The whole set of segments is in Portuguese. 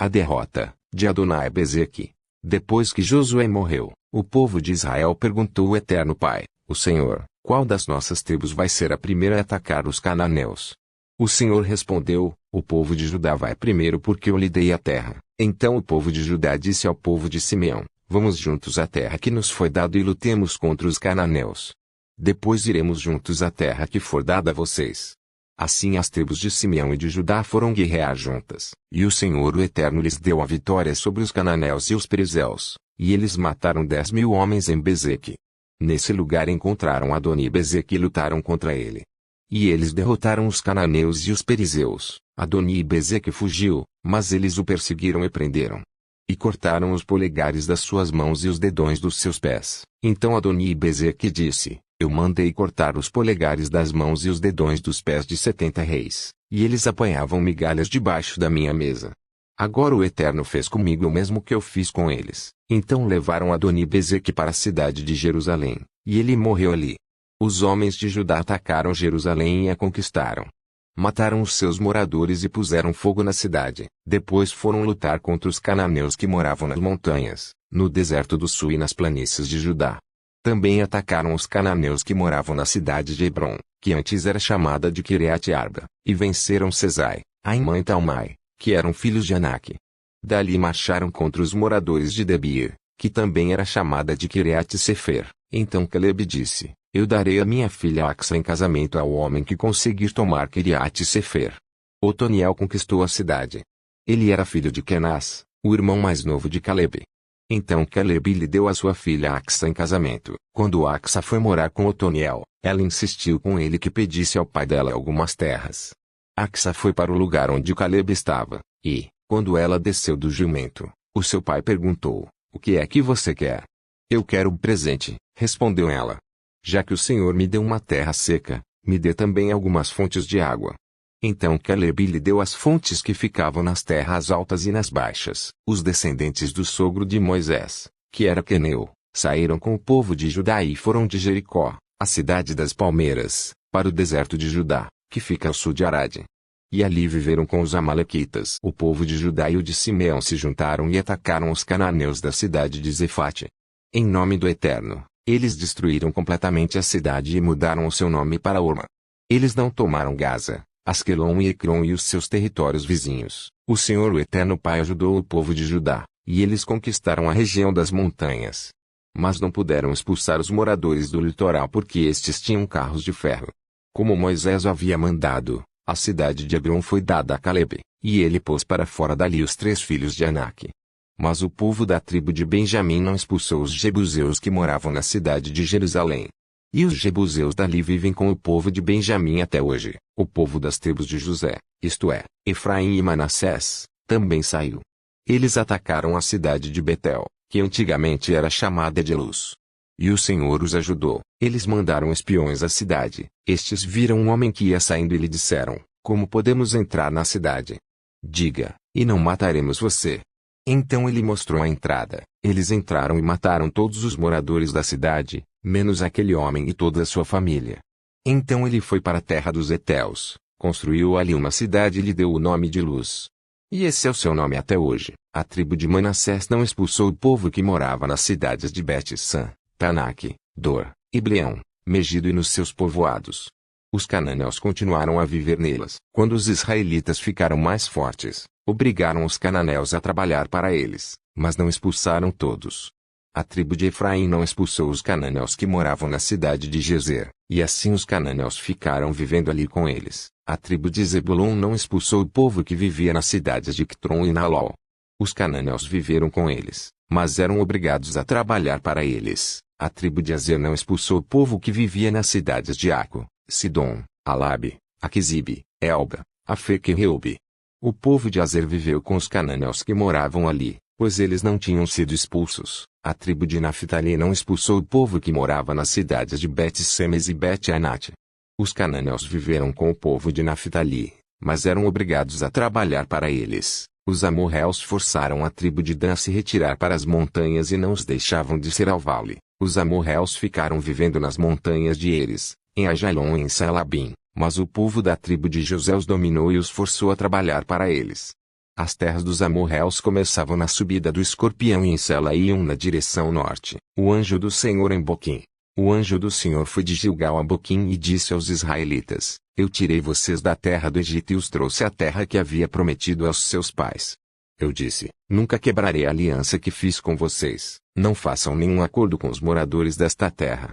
A derrota, de Adonai-Bezeque. Depois que Josué morreu, o povo de Israel perguntou ao Eterno Pai, o Senhor, qual das nossas tribos vai ser a primeira a atacar os cananeus? O Senhor respondeu, o povo de Judá vai primeiro porque eu lhe dei a terra. Então o povo de Judá disse ao povo de Simeão, vamos juntos à terra que nos foi dada e lutemos contra os cananeus. Depois iremos juntos à terra que for dada a vocês. Assim as tribos de Simeão e de Judá foram guerrear juntas, e o Senhor o Eterno lhes deu a vitória sobre os cananeus e os perizeus, e eles mataram 10.000 homens em Bezeque. Nesse lugar encontraram Adoni-Bezeque e lutaram contra ele. E eles derrotaram os cananeus e os perizeus. Adoni-Bezeque fugiu, mas eles o perseguiram e prenderam. E cortaram os polegares das suas mãos e os dedões dos seus pés. Então Adoni-Bezeque disse, eu mandei cortar os polegares das mãos e os dedões dos pés de 70 reis, e eles apanhavam migalhas debaixo da minha mesa. Agora o Eterno fez comigo o mesmo que eu fiz com eles. Então levaram Adoni-Bezeque para a cidade de Jerusalém, e ele morreu ali. Os homens de Judá atacaram Jerusalém e a conquistaram. Mataram os seus moradores e puseram fogo na cidade. Depois foram lutar contra os cananeus que moravam nas montanhas, no deserto do sul e nas planícies de Judá. Também atacaram os cananeus que moravam na cidade de Hebrom, que antes era chamada de Quiriate-Arba, e venceram Sesai, Aimã e Talmai, que eram filhos de Anak. Dali marcharam contra os moradores de Debir, que também era chamada de Quiriate-Sefer. Então Caleb disse, eu darei a minha filha Axa em casamento ao homem que conseguir tomar Quiriate-Sefer. Otoniel conquistou a cidade. Ele era filho de Kenaz, o irmão mais novo de Caleb. Então Caleb lhe deu a sua filha Axa em casamento. Quando Axa foi morar com Otoniel, ela insistiu com ele que pedisse ao pai dela algumas terras. Axa foi para o lugar onde Caleb estava, e, quando ela desceu do jumento, o seu pai perguntou, o que é que você quer? Eu quero um presente, respondeu ela. Já que o Senhor me deu uma terra seca, me dê também algumas fontes de água. Então Caleb lhe deu as fontes que ficavam nas terras altas e nas baixas. Os descendentes do sogro de Moisés, que era Queneu, saíram com o povo de Judá e foram de Jericó, a cidade das palmeiras, para o deserto de Judá, que fica ao sul de Arade. E ali viveram com os amalequitas. O povo de Judá e o de Simeão se juntaram e atacaram os cananeus da cidade de Zefate. Em nome do Eterno, eles destruíram completamente a cidade e mudaram o seu nome para Orma. Eles não tomaram Gaza, Asquelon e Ecrom e os seus territórios vizinhos. O Senhor o Eterno Pai ajudou o povo de Judá, e eles conquistaram a região das montanhas. Mas não puderam expulsar os moradores do litoral porque estes tinham carros de ferro. Como Moisés o havia mandado, a cidade de Hebrom foi dada a Caleb, e ele pôs para fora dali os 3 filhos de Anak. Mas o povo da tribo de Benjamim não expulsou os jebuseus que moravam na cidade de Jerusalém. E os jebuseus dali vivem com o povo de Benjamim até hoje. O povo das tribos de José, isto é, Efraim e Manassés, também saiu. Eles atacaram a cidade de Betel, que antigamente era chamada de Luz. E o Senhor os ajudou. Eles mandaram espiões à cidade. Estes viram um homem que ia saindo e lhe disseram, como podemos entrar na cidade? Diga, e não mataremos você. Então ele mostrou a entrada. Eles entraram e mataram todos os moradores da cidade, menos aquele homem e toda a sua família. Então ele foi para a terra dos Heteus, construiu ali uma cidade e lhe deu o nome de Luz. E esse é o seu nome até hoje. A tribo de Manassés não expulsou o povo que morava nas cidades de Bet-San, Tanak, Dor, Ibleão, Megido e nos seus povoados. Os cananeus continuaram a viver nelas. Quando os israelitas ficaram mais fortes, obrigaram os cananeus a trabalhar para eles, mas não expulsaram todos. A tribo de Efraim não expulsou os cananeus que moravam na cidade de Gezer, e assim os cananeus ficaram vivendo ali com eles. A tribo de Zebulon não expulsou o povo que vivia nas cidades de Quitron e Nalol. Os cananeus viveram com eles, mas eram obrigados a trabalhar para eles. A tribo de Azer não expulsou o povo que vivia nas cidades de Aco, Sidom, Alabe, Aquisibe, Elba, Afeque e Reube. O povo de Azer viveu com os cananeus que moravam ali, pois eles não tinham sido expulsos. A tribo de Naphtali não expulsou o povo que morava nas cidades de Bet-Semes e Bet-Anat. Os cananeus viveram com o povo de Naphtali, mas eram obrigados a trabalhar para eles. Os amorreus forçaram a tribo de Dan a se retirar para as montanhas e não os deixavam descer ao vale. Os amorreus ficaram vivendo nas montanhas de Eres, em Ajalon e em Saalabim, mas o povo da tribo de José os dominou e os forçou a trabalhar para eles. As terras dos amorreus começavam na subida do Escorpião e em Sela iam na direção norte. O anjo do Senhor em Boquim. O anjo do Senhor foi de Gilgal a Boquim e disse aos israelitas: Eu tirei vocês da terra do Egito e os trouxe à terra que havia prometido aos seus pais. Eu disse: Nunca quebrarei a aliança que fiz com vocês. Não façam nenhum acordo com os moradores desta terra.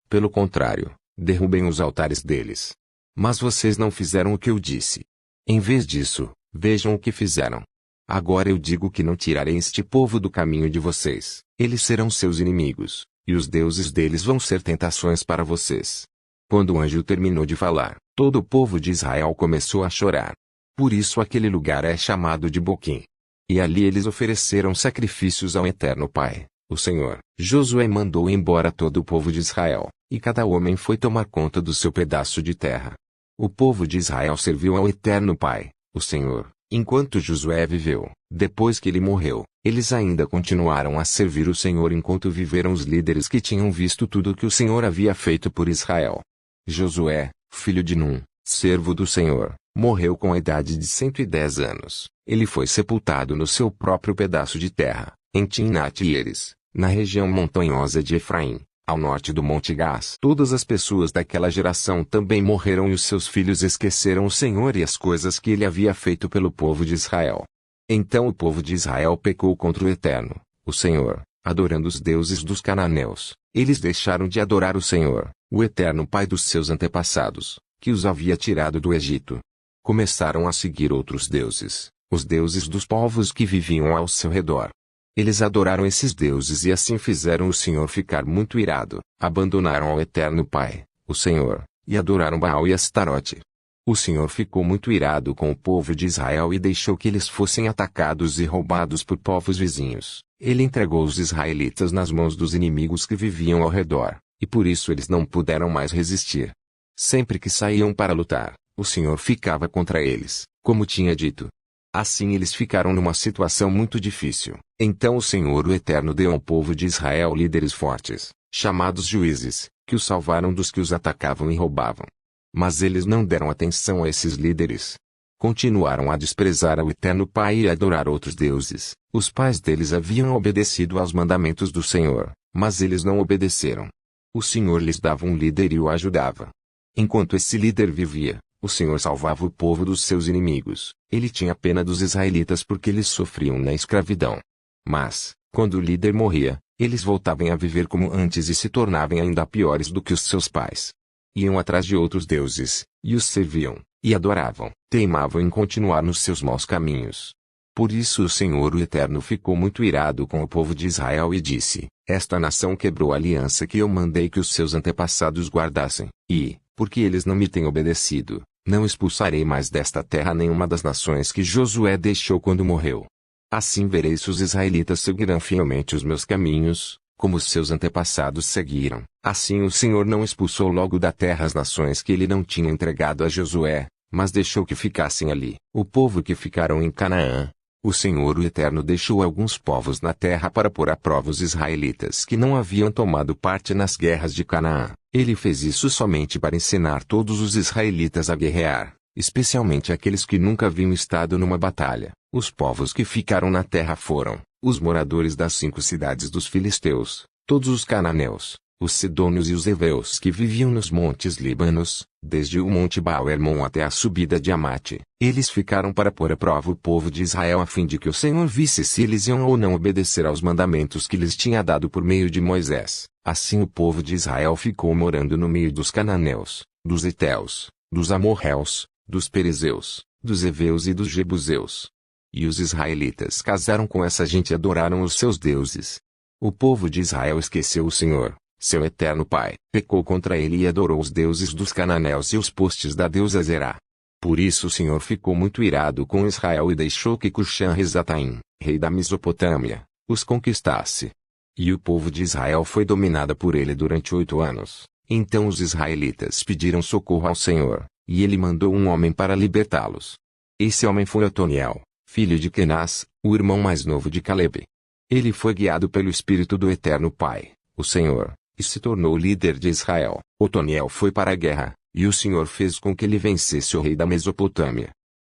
Pelo contrário, derrubem os altares deles. Mas vocês não fizeram o que eu disse. Em vez disso, vejam o que fizeram. Agora eu digo que não tirarei este povo do caminho de vocês. Eles serão seus inimigos, e os deuses deles vão ser tentações para vocês. Quando o anjo terminou de falar, todo o povo de Israel começou a chorar. Por isso aquele lugar é chamado de Boquim. E ali eles ofereceram sacrifícios ao Eterno Pai, o Senhor. Josué mandou embora todo o povo de Israel, e cada homem foi tomar conta do seu pedaço de terra. O povo de Israel serviu ao Eterno Pai, o Senhor, enquanto Josué viveu. Depois que ele morreu, eles ainda continuaram a servir o Senhor enquanto viveram os líderes que tinham visto tudo o que o Senhor havia feito por Israel. Josué, filho de Num, servo do Senhor, morreu com a idade de 110 anos. Ele foi sepultado no seu próprio pedaço de terra, em Timnat-Heres, na região montanhosa de Efraim, ao norte do Monte Gás. Todas as pessoas daquela geração também morreram e os seus filhos esqueceram o Senhor e as coisas que ele havia feito pelo povo de Israel. Então o povo de Israel pecou contra o Eterno, o Senhor, adorando os deuses dos cananeus. Eles deixaram de adorar o Senhor, o Eterno Pai dos seus antepassados, que os havia tirado do Egito. Começaram a seguir outros deuses, os deuses dos povos que viviam ao seu redor. Eles adoraram esses deuses e assim fizeram o Senhor ficar muito irado. Abandonaram ao Eterno Pai, o Senhor, e adoraram Baal e Astarote. O Senhor ficou muito irado com o povo de Israel e deixou que eles fossem atacados e roubados por povos vizinhos. Ele entregou os israelitas nas mãos dos inimigos que viviam ao redor, e por isso eles não puderam mais resistir. Sempre que saíam para lutar, o Senhor ficava contra eles, como tinha dito. Assim eles ficaram numa situação muito difícil. Então o Senhor o Eterno deu ao povo de Israel líderes fortes, chamados juízes, que os salvaram dos que os atacavam e roubavam. Mas eles não deram atenção a esses líderes. Continuaram a desprezar ao Eterno Pai e a adorar outros deuses. Os pais deles haviam obedecido aos mandamentos do Senhor, mas eles não obedeceram. O Senhor lhes dava um líder e o ajudava. Enquanto esse líder vivia, o Senhor salvava o povo dos seus inimigos. Ele tinha pena dos israelitas porque eles sofriam na escravidão. Mas, quando o líder morria, eles voltavam a viver como antes e se tornavam ainda piores do que os seus pais. Iam atrás de outros deuses, e os serviam, e adoravam, teimavam em continuar nos seus maus caminhos. Por isso o Senhor o Eterno ficou muito irado com o povo de Israel e disse: Esta nação quebrou a aliança que eu mandei que os seus antepassados guardassem, e, porque eles não me têm obedecido, não expulsarei mais desta terra nenhuma das nações que Josué deixou quando morreu. Assim verei se os israelitas seguirão fielmente os meus caminhos, como os seus antepassados seguiram. Assim o Senhor não expulsou logo da terra as nações que ele não tinha entregado a Josué, mas deixou que ficassem ali. O povo que ficaram em Canaã. O Senhor o Eterno deixou alguns povos na terra para pôr à prova os israelitas que não haviam tomado parte nas guerras de Canaã. Ele fez isso somente para ensinar todos os israelitas a guerrear, especialmente aqueles que nunca haviam estado numa batalha. Os povos que ficaram na terra foram os moradores das 5 cidades dos filisteus, todos os cananeus, os sidônios e os heveus que viviam nos montes Líbanos, desde o monte Baal-Hermon até a subida de Amate. Eles ficaram para pôr à prova o povo de Israel a fim de que o Senhor visse se eles iam ou não obedecer aos mandamentos que lhes tinha dado por meio de Moisés. Assim o povo de Israel ficou morando no meio dos cananeus, dos heteus, dos amorreus, dos perizeus, dos heveus e dos jebuseus. E os israelitas casaram com essa gente e adoraram os seus deuses. O povo de Israel esqueceu o Senhor, seu eterno Pai, pecou contra ele e adorou os deuses dos cananeus e os postes da deusa Zerá. Por isso o Senhor ficou muito irado com Israel e deixou que Cuxã-Risataim, rei da Mesopotâmia, os conquistasse. E o povo de Israel foi dominado por ele durante 8 anos. Então os israelitas pediram socorro ao Senhor, e ele mandou um homem para libertá-los. Esse homem foi Otoniel, filho de Kenaz, o irmão mais novo de Calebe. Ele foi guiado pelo Espírito do Eterno Pai, o Senhor, e se tornou líder de Israel. Otoniel foi para a guerra, e o Senhor fez com que ele vencesse o rei da Mesopotâmia.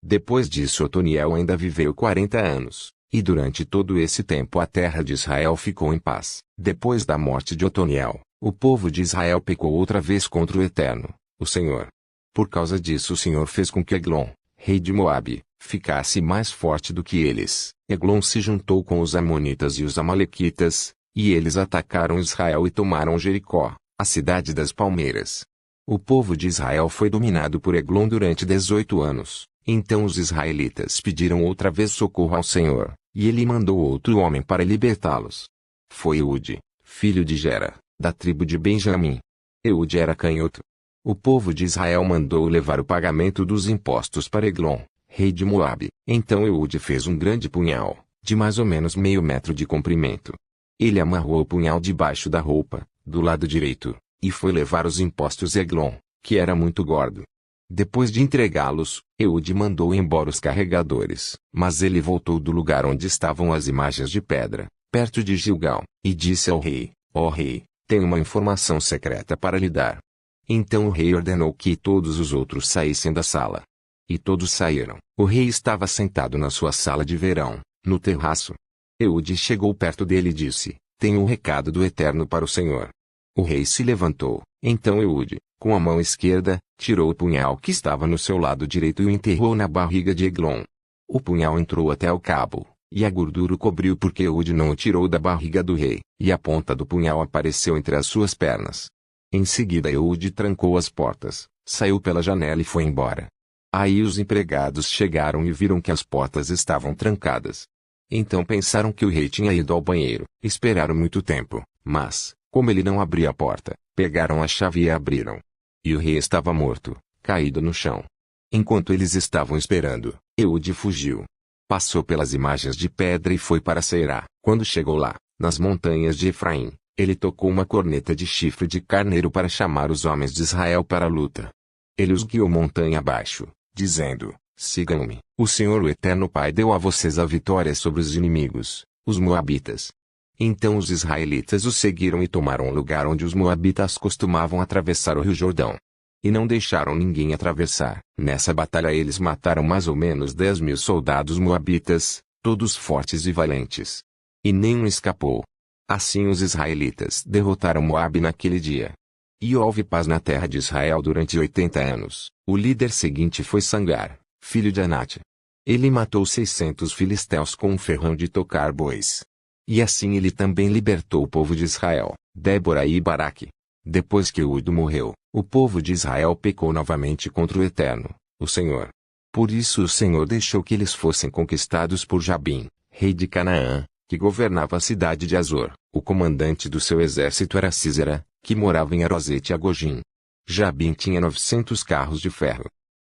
Depois disso Otoniel ainda viveu 40 anos, e durante todo esse tempo a terra de Israel ficou em paz. Depois da morte de Otoniel, o povo de Israel pecou outra vez contra o Eterno, o Senhor. Por causa disso o Senhor fez com que Eglon, rei de Moabe, ficasse mais forte do que eles. Eglon se juntou com os amonitas e os amalequitas, e eles atacaram Israel e tomaram Jericó, a cidade das palmeiras. O povo de Israel foi dominado por Eglon durante 18 anos. Então os israelitas pediram outra vez socorro ao Senhor, e ele mandou outro homem para libertá-los. Foi Eude, filho de Gera, da tribo de Benjamim. Eude era canhoto. O povo de Israel mandou levar o pagamento dos impostos para Eglon, rei de Moabe. Então Eude fez um grande punhal, de mais ou menos meio metro de comprimento. Ele amarrou o punhal debaixo da roupa, do lado direito, e foi levar os impostos a Eglon, que era muito gordo. Depois de entregá-los, Eude mandou embora os carregadores, mas ele voltou do lugar onde estavam as imagens de pedra, perto de Gilgal, e disse ao rei: ó rei, tenho uma informação secreta para lhe dar. Então o rei ordenou que todos os outros saíssem da sala. E todos saíram. O rei estava sentado na sua sala de verão, no terraço. Eude chegou perto dele e disse: tenho um recado do Eterno para o Senhor. O rei se levantou. Então Eude, com a mão esquerda, tirou o punhal que estava no seu lado direito e o enterrou na barriga de Eglon. O punhal entrou até o cabo, e a gordura o cobriu porque Eude não o tirou da barriga do rei, e a ponta do punhal apareceu entre as suas pernas. Em seguida Eude trancou as portas, saiu pela janela e foi embora. Aí os empregados chegaram e viram que as portas estavam trancadas. Então pensaram que o rei tinha ido ao banheiro. Esperaram muito tempo, mas, como ele não abria a porta, pegaram a chave e a abriram. E o rei estava morto, caído no chão. Enquanto eles estavam esperando, Eude fugiu. Passou pelas imagens de pedra e foi para Seirá. Quando chegou lá, nas montanhas de Efraim, ele tocou uma corneta de chifre de carneiro para chamar os homens de Israel para a luta. Ele os guiou montanha abaixo, dizendo: sigam-me. O Senhor o Eterno Pai deu a vocês a vitória sobre os inimigos, os moabitas. Então os israelitas os seguiram e tomaram o lugar onde os moabitas costumavam atravessar o rio Jordão. E não deixaram ninguém atravessar. Nessa batalha eles mataram mais ou menos 10.000 soldados moabitas, todos fortes e valentes. E nenhum escapou. Assim os israelitas derrotaram Moabe naquele dia. E houve paz na terra de Israel durante 80 anos. O líder seguinte foi Sangar, filho de Anate. Ele matou 600 filisteus com um ferrão de tocar bois. E assim ele também libertou o povo de Israel, Débora e Baraque. Depois que Eude morreu, o povo de Israel pecou novamente contra o Eterno, o Senhor. Por isso o Senhor deixou que eles fossem conquistados por Jabim, rei de Canaã, que governava a cidade de Azor. O comandante do seu exército era Sísera, que morava em Arozete Agogim. Jabim tinha 900 carros de ferro.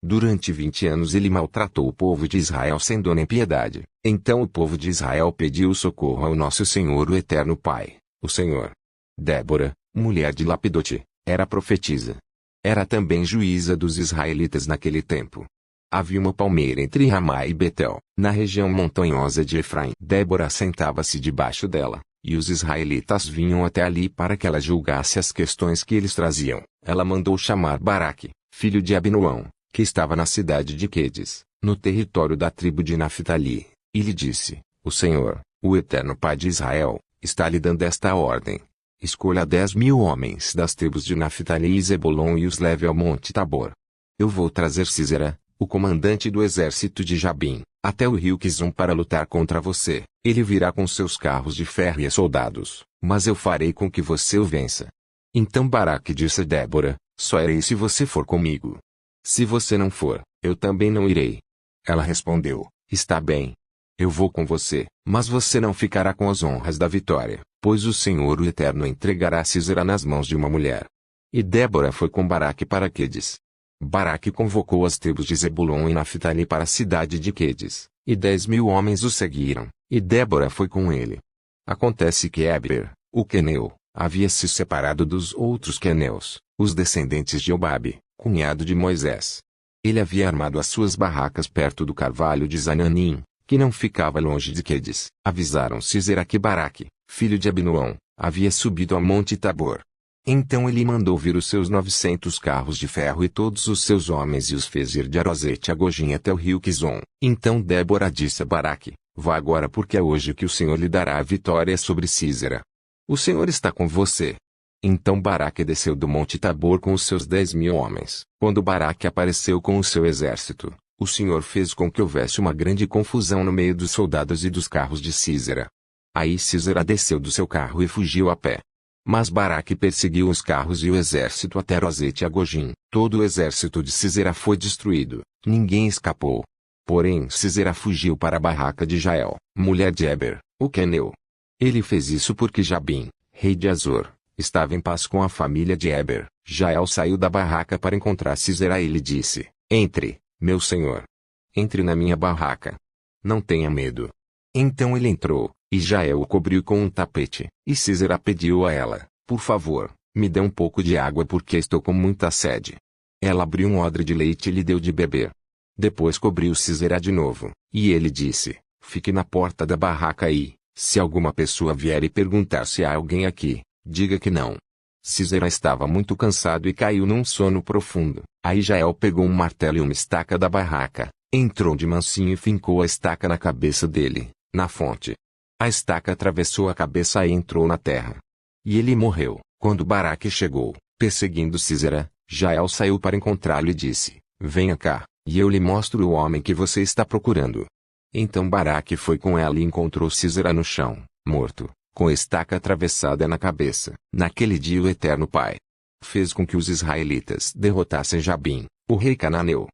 Durante 20 anos ele maltratou o povo de Israel sem dó nem piedade. Então o povo de Israel pediu socorro ao nosso Senhor o Eterno Pai, o Senhor. Débora, mulher de Lapidote, era profetisa. Era também juíza dos israelitas naquele tempo. Havia uma palmeira entre Ramá e Betel, na região montanhosa de Efraim. Débora sentava-se debaixo dela, e os israelitas vinham até ali para que ela julgasse as questões que eles traziam. Ela mandou chamar Baraque, filho de Abinoão, que estava na cidade de Quedes, no território da tribo de Naphtali, e lhe disse: o Senhor, o Eterno Pai de Israel, está lhe dando esta ordem. Escolha 10.000 homens das tribos de Naphtali e Zebulon e os leve ao monte Tabor. Eu vou trazer Sísera, o comandante do exército de Jabim, até o rio Quizon para lutar contra você. Ele virá com seus carros de ferro e soldados, mas eu farei com que você o vença. Então Baraque disse a Débora: só irei se você for comigo. Se você não for, eu também não irei. Ela respondeu: está bem. Eu vou com você, mas você não ficará com as honras da vitória, pois o Senhor o Eterno entregará Sísera nas mãos de uma mulher. E Débora foi com Baraque para Quedes. Baraque convocou as tribos de Zebulon e Naphtali para a cidade de Quedes, e 10.000 homens o seguiram, e Débora foi com ele. Acontece que Éber, o queneu, havia se separado dos outros queneus, os descendentes de Obabe, cunhado de Moisés. Ele havia armado as suas barracas perto do carvalho de Zananim, que não ficava longe de Quedes. Avisaram Sísera que Baraque, filho de Abinoão, havia subido ao monte Tabor. Então ele mandou vir os seus 900 carros de ferro e todos os seus homens e os fez ir de Arosete a Gojim até o rio Quizon. Então Débora disse a Baraque: vá agora porque é hoje que o Senhor lhe dará a vitória sobre Sísera. O Senhor está com você. Então Baraque desceu do monte Tabor com os seus 10.000 homens. Quando Baraque apareceu com o seu exército, o Senhor fez com que houvesse uma grande confusão no meio dos soldados e dos carros de Sísera. Aí Sísera desceu do seu carro e fugiu a pé. Mas Baraque perseguiu os carros e o exército até Arosete a Gojim. Todo o exército de Sísera foi destruído, ninguém escapou. Porém Sísera fugiu para a barraca de Jael, mulher de Eber, o queneu. Ele fez isso porque Jabim, rei de Azor, estava em paz com a família de Eber. Jael saiu da barraca para encontrar Sísera e lhe disse: entre, meu senhor. Entre na minha barraca. Não tenha medo. Então ele entrou, e Jael o cobriu com um tapete, e Sísera pediu a ela: por favor, me dê um pouco de água porque estou com muita sede. Ela abriu um odre de leite e lhe deu de beber. Depois cobriu Sísera de novo, e ele disse: fique na porta da barraca e, se alguma pessoa vier e perguntar se há alguém aqui, diga que não. Sísera estava muito cansado e caiu num sono profundo. Aí Jael pegou um martelo e uma estaca da barraca, entrou de mansinho e fincou a estaca na cabeça dele, na fonte. A estaca atravessou a cabeça e entrou na terra. E ele morreu. Quando Baraque chegou, perseguindo Sísera, Jael saiu para encontrá-lo e disse: venha cá, e eu lhe mostro o homem que você está procurando. Então Baraque foi com ela e encontrou Sísera no chão, morto, com a estaca atravessada na cabeça. Naquele dia o Eterno Pai fez com que os israelitas derrotassem Jabim, o rei cananeu.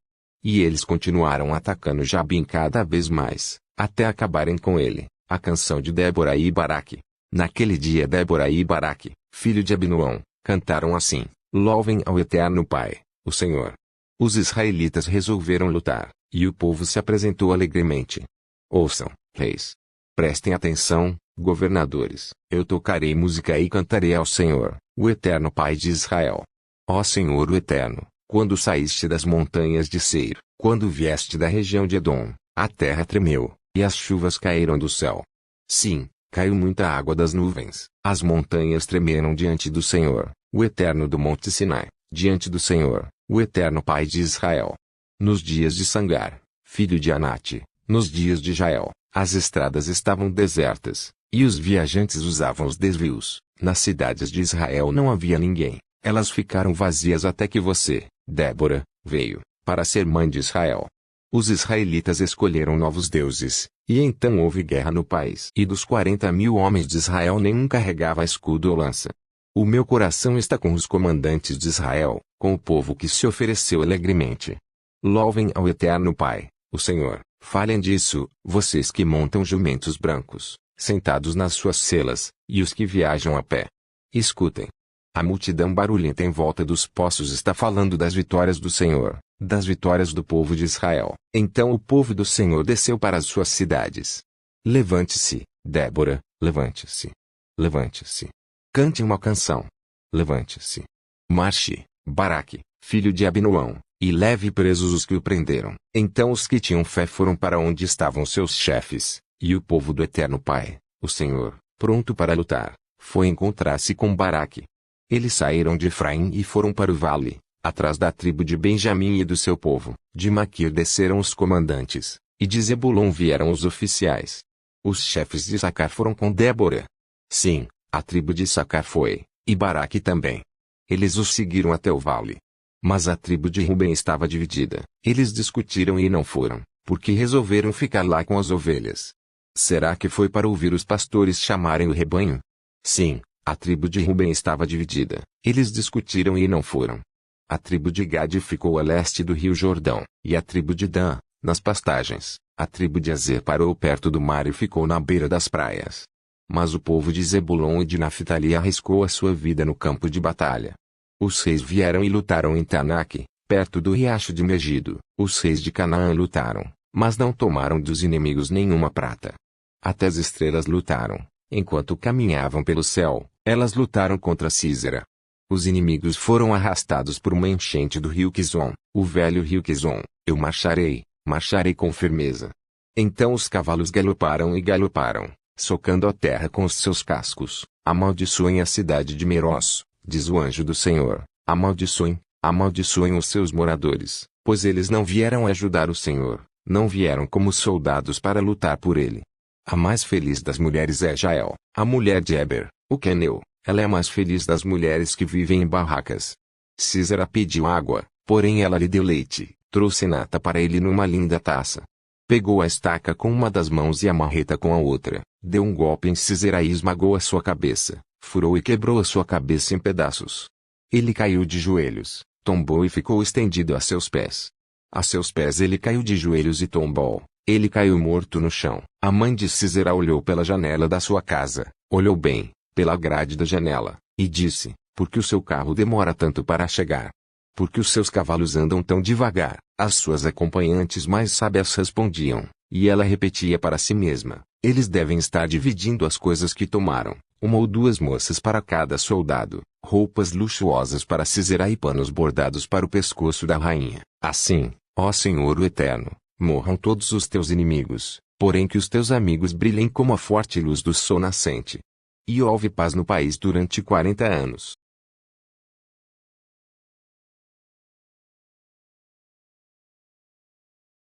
E eles continuaram atacando Jabim cada vez mais, até acabarem com ele. A canção de Débora e Baraque. Naquele dia Débora e Baraque, filho de Abinoam, cantaram assim: louvem ao Eterno Pai, o Senhor. Os israelitas resolveram lutar, e o povo se apresentou alegremente. Ouçam, reis. Prestem atenção, governadores. Eu tocarei música e cantarei ao Senhor, o Eterno Pai de Israel. Ó Senhor o Eterno, quando saíste das montanhas de Seir, quando vieste da região de Edom, a terra tremeu, e as chuvas caíram do céu. Sim, caiu muita água das nuvens. As montanhas tremeram diante do Senhor, o Eterno do Monte Sinai, diante do Senhor, o Eterno Pai de Israel. Nos dias de Sangar, filho de Anate, nos dias de Jael, as estradas estavam desertas, e os viajantes usavam os desvios. Nas cidades de Israel não havia ninguém. Elas ficaram vazias até que você, Débora, veio, para ser mãe de Israel. Os israelitas escolheram novos deuses, e então houve guerra no país. E dos 40.000 homens de Israel nenhum carregava escudo ou lança. O meu coração está com os comandantes de Israel, com o povo que se ofereceu alegremente. Louvem ao Eterno Pai, o Senhor. Falem disso, vocês que montam jumentos brancos, sentados nas suas celas, e os que viajam a pé. Escutem. A multidão barulhenta em volta dos poços está falando das vitórias do Senhor, das vitórias do povo de Israel. Então o povo do Senhor desceu para as suas cidades. Levante-se, Débora, levante-se. Levante-se. Cante uma canção. Levante-se. Marche, Baraque, filho de Abinoam, e leve presos os que o prenderam. Então os que tinham fé foram para onde estavam seus chefes, e o povo do Eterno Pai, o Senhor, pronto para lutar, foi encontrar-se com Baraque. Eles saíram de Efraim e foram para o vale, atrás da tribo de Benjamim e do seu povo. De Maquir desceram os comandantes, e de Zebulon vieram os oficiais. Os chefes de Issacar foram com Débora. Sim, a tribo de Issacar foi, e Baraque também. Eles os seguiram até o vale. Mas a tribo de Ruben estava dividida. Eles discutiram e não foram, porque resolveram ficar lá com as ovelhas. Será que foi para ouvir os pastores chamarem o rebanho? Sim, a tribo de Ruben estava dividida. Eles discutiram e não foram. A tribo de Gade ficou a leste do rio Jordão, e a tribo de Dan, nas pastagens. A tribo de Azer parou perto do mar e ficou na beira das praias. Mas o povo de Zebulon e de Naftali arriscou a sua vida no campo de batalha. Os reis vieram e lutaram em Tanaque, perto do riacho de Megido. Os reis de Canaã lutaram, mas não tomaram dos inimigos nenhuma prata. Até as estrelas lutaram, enquanto caminhavam pelo céu, elas lutaram contra Sísera. Os inimigos foram arrastados por uma enchente do rio Quizon, o velho rio Quizon. Eu marcharei com firmeza. Então os cavalos galoparam e galoparam, socando a terra com os seus cascos. Amaldiçoem a cidade de Meroz, diz o anjo do Senhor, amaldiçoem os seus moradores, pois eles não vieram ajudar o Senhor, não vieram como soldados para lutar por ele. A mais feliz das mulheres é Jael, a mulher de Eber, o queneu, ela é a mais feliz das mulheres que vivem em barracas. Sísera pediu água, porém ela lhe deu leite, trouxe nata para ele numa linda taça. Pegou a estaca com uma das mãos e a marreta com a outra, deu um golpe em Sísera e esmagou a sua cabeça, furou e quebrou a sua cabeça em pedaços. Ele caiu de joelhos, tombou e ficou estendido a seus pés. A seus pés ele caiu de joelhos e tombou, ele caiu morto no chão. A mãe de Sísera olhou pela janela da sua casa, olhou bem, pela grade da janela, e disse, por que o seu carro demora tanto para chegar? Por que os seus cavalos andam tão devagar? As suas acompanhantes mais sábias respondiam, e ela repetia para si mesma, eles devem estar dividindo as coisas que tomaram, uma ou duas moças para cada soldado, roupas luxuosas para Sísera e panos bordados para o pescoço da rainha. Assim, ó Senhor o Eterno, morram todos os teus inimigos, porém que os teus amigos brilhem como a forte luz do sol nascente. E houve paz no país durante 40 anos.